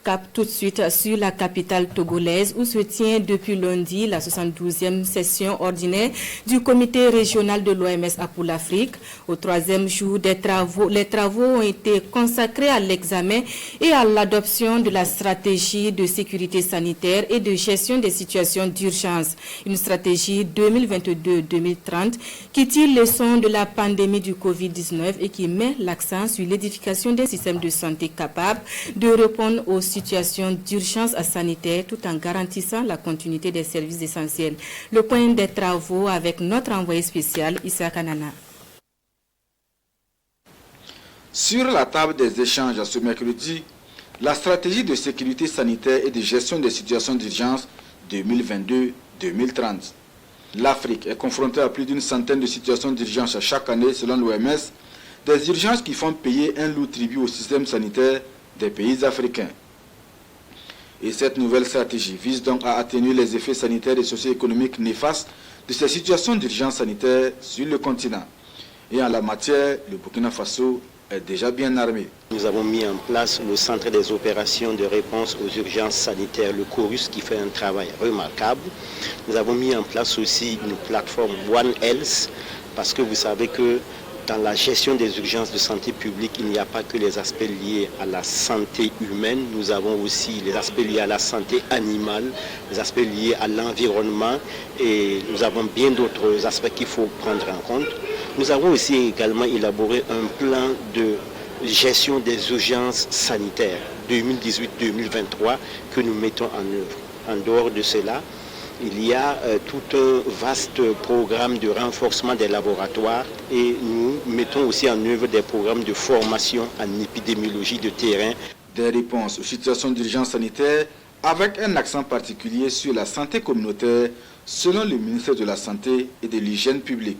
Cap tout de suite sur la capitale togolaise où se tient depuis lundi la 72e session ordinaire du comité régional de l'OMS pour l'Afrique. Au troisième jour des travaux, les travaux ont été consacrés à l'examen et à l'adoption de la stratégie de sécurité sanitaire et de gestion des situations d'urgence. Une stratégie 2022-2030 qui tire leçon de la pandémie du Covid-19 et qui met l'accent sur l'édification d'un système de santé capable de répondre aux situation d'urgence sanitaire tout en garantissant la continuité des services essentiels. Le point des travaux avec notre envoyé spécial, Issa Kanana. Sur la table des échanges ce mercredi, la stratégie de sécurité sanitaire et de gestion des situations d'urgence 2022-2030. L'Afrique est confrontée à plus d'une centaine de situations d'urgence chaque année selon l'OMS, des urgences qui font payer un lourd tribut au système sanitaire des pays africains. Et cette nouvelle stratégie vise donc à atténuer les effets sanitaires et socio-économiques néfastes de ces situations d'urgence sanitaire sur le continent. Et en la matière, le Burkina Faso est déjà bien armé. Nous avons mis en place le centre des opérations de réponse aux urgences sanitaires, le CORUS, qui fait un travail remarquable. Nous avons mis en place aussi une plateforme One Health, parce que vous savez que dans la gestion des urgences de santé publique, il n'y a pas que les aspects liés à la santé humaine, nous avons aussi les aspects liés à la santé animale, les aspects liés à l'environnement et nous avons bien d'autres aspects qu'il faut prendre en compte. Nous avons aussi également élaboré un plan de gestion des urgences sanitaires 2018-2023 que nous mettons en œuvre. En dehors de cela, il y a tout un vaste programme de renforcement des laboratoires et nous mettons aussi en œuvre des programmes de formation en épidémiologie de terrain. Des réponses aux situations d'urgence sanitaire avec un accent particulier sur la santé communautaire selon le ministère de la Santé et de l'Hygiène publique.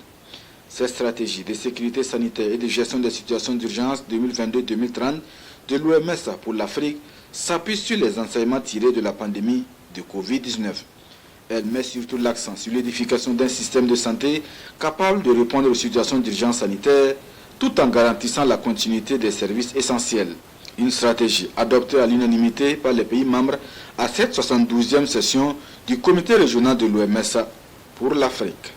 Cette stratégie de sécurité sanitaire et de gestion des situations d'urgence 2022-2030 de l'OMS pour l'Afrique s'appuie sur les enseignements tirés de la pandémie de Covid-19. Elle met surtout l'accent sur l'édification d'un système de santé capable de répondre aux situations d'urgence sanitaire tout en garantissant la continuité des services essentiels. Une stratégie adoptée à l'unanimité par les pays membres à cette 72e session du comité régional de l'OMS pour l'Afrique.